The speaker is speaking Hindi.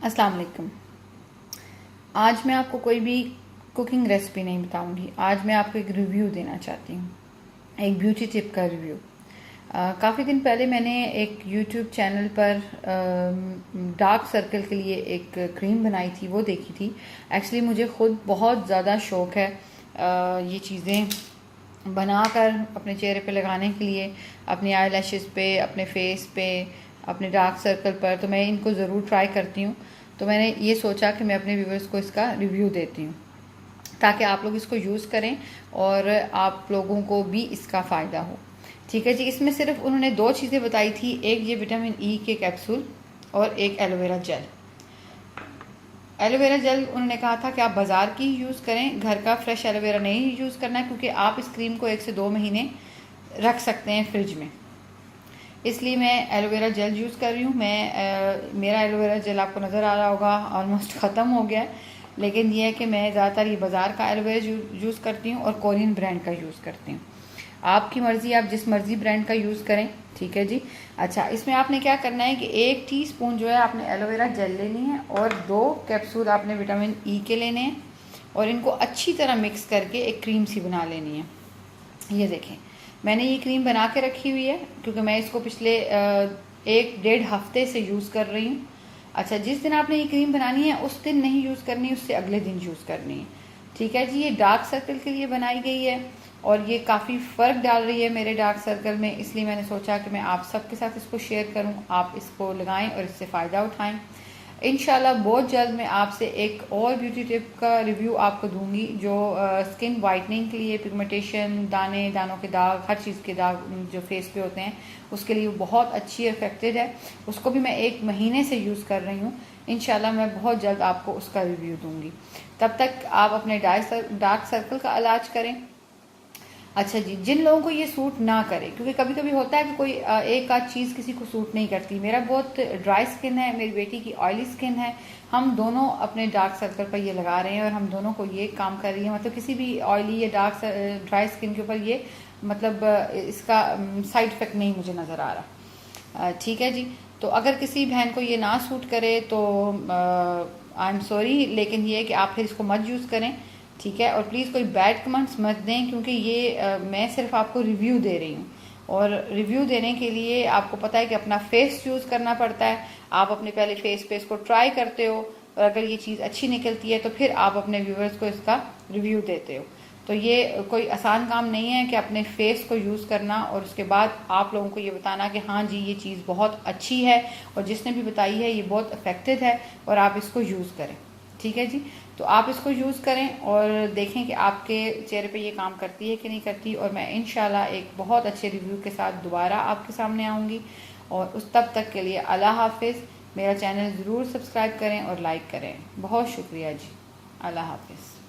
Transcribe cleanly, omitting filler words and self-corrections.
अस्सलाम वालेकुम। आज मैं आपको कोई भी कुकिंग रेसिपी नहीं बताऊंगी। आज मैं आपको एक रिव्यू देना चाहती हूँ, एक ब्यूटी टिप का रिव्यू। काफ़ी दिन पहले मैंने एक यूट्यूब चैनल पर डार्क सर्कल के लिए एक क्रीम बनाई थी, वो देखी थी। एक्चुअली मुझे ख़ुद बहुत ज़्यादा शौक़ है ये चीज़ें बनाकर अपने चेहरे पे लगाने के लिए, अपनी आई लैशेज़ पे, अपने फेस पे, अपने डार्क सर्कल पर। तो मैं इनको ज़रूर ट्राई करती हूँ। तो मैंने ये सोचा कि मैं अपने व्यूवर्स को इसका रिव्यू देती हूँ ताकि आप लोग इसको यूज़ करें और आप लोगों को भी इसका फ़ायदा हो। ठीक है जी। इसमें सिर्फ उन्होंने दो चीज़ें बताई थी, एक ये विटामिन ई के कैप्सूल और एक एलोवेरा जेल। एलोवेरा जेल उन्होंने कहा था कि आप बाज़ार की यूज़ करें, घर का फ्रेश एलोवेरा नहीं यूज़ करना है, क्योंकि आप इस क्रीम को 1 से 2 महीने रख सकते हैं फ्रिज में। इसलिए मैं एलोवेरा जेल यूज़ कर रही हूँ। मेरा एलोवेरा जेल आपको नज़र आ रहा होगा, ऑलमोस्ट ख़त्म हो गया है। लेकिन यह है कि मैं ज़्यादातर ये बाज़ार का एलोवेरा यूज़ करती हूँ और कोरियन ब्रांड का यूज़ करती हूँ। आपकी मर्ज़ी, आप जिस मर्ज़ी ब्रांड का यूज़ करें। ठीक है जी। अच्छा, इसमें आपने क्या करना है कि 1 टीस्पून जो है आपने एलोवेरा जेल लेनी है और 2 कैप्सूल आपने विटामिन ई के लेने हैं और इनको अच्छी तरह मिक्स करके एक क्रीम सी बना लेनी है। ये देखें, मैंने ये क्रीम बना के रखी हुई है क्योंकि मैं इसको पिछले 1-1.5 हफ्ते से यूज़ कर रही हूँ। अच्छा, जिस दिन आपने ये क्रीम बनानी है उस दिन नहीं यूज़ करनी, उससे अगले दिन यूज़ करनी है। ठीक है जी। ये डार्क सर्कल के लिए बनाई गई है और ये काफ़ी फ़र्क डाल रही है मेरे डार्क सर्कल में, इसलिए मैंने सोचा कि मैं आप सबके साथ इसको शेयर करूं। आप इसको लगाएं और इससे फ़ायदा उठाएं। इंशाल्लाह बहुत जल्द मैं आपसे एक और ब्यूटी टिप का रिव्यू आपको दूंगी जो स्किन वाइटनिंग के लिए, पिगमेंटेशन, दानों के दाग, हर चीज़ के दाग जो फेस पे होते हैं उसके लिए बहुत अच्छी इफेक्टिव है। उसको भी मैं 1 महीने से यूज़ कर रही हूँ। इंशाल्लाह मैं बहुत जल्द आपको उसका रिव्यू दूंगी। तब तक आप अपने डार्क सर्कल का इलाज करें। अच्छा जी, जिन लोगों को ये सूट ना करे, क्योंकि कभी कभी होता है कि कोई एक आध चीज़ किसी को सूट नहीं करती। मेरा बहुत ड्राई स्किन है, मेरी बेटी की ऑयली स्किन है। हम दोनों अपने डार्क सर्कल पर ये लगा रहे हैं और हम दोनों को ये काम कर रही है। मतलब किसी भी ऑयली या ड्राई स्किन के ऊपर ये मतलब इसका साइड इफेक्ट नहीं मुझे नज़र आ रहा। ठीक है जी। तो अगर किसी बहन को ये ना सूट करे तो आई एम सॉरी, लेकिन ये है कि आप फिर इसको मत यूज़ करें। ठीक है। और प्लीज़ कोई बैड कमेंट्स मत दें, क्योंकि ये मैं सिर्फ आपको रिव्यू दे रही हूँ और रिव्यू देने के लिए आपको पता है कि अपना फेस यूज़ करना पड़ता है। आप अपने पहले फेस पे इसको ट्राई करते हो और अगर ये चीज़ अच्छी निकलती है तो फिर आप अपने व्यूअर्स को इसका रिव्यू देते हो। तो ये कोई आसान काम नहीं है कि अपने फेस को यूज़ करना और उसके बाद आप लोगों को ये बताना कि हाँ जी ये चीज़ बहुत अच्छी है और जिसने भी बताई है ये बहुत इफेक्टिव है और आप इसको यूज़ करें। ठीक है जी। तो आप इसको यूज़ करें और देखें कि आपके चेहरे पे ये काम करती है कि नहीं करती। और मैं इंशाल्लाह एक बहुत अच्छे रिव्यू के साथ दोबारा आपके सामने आऊँगी। और उस तब तक के लिए अल्लाह हाफिज़। मेरा चैनल ज़रूर सब्सक्राइब करें और लाइक करें। बहुत शुक्रिया जी। अल्लाह हाफिज़।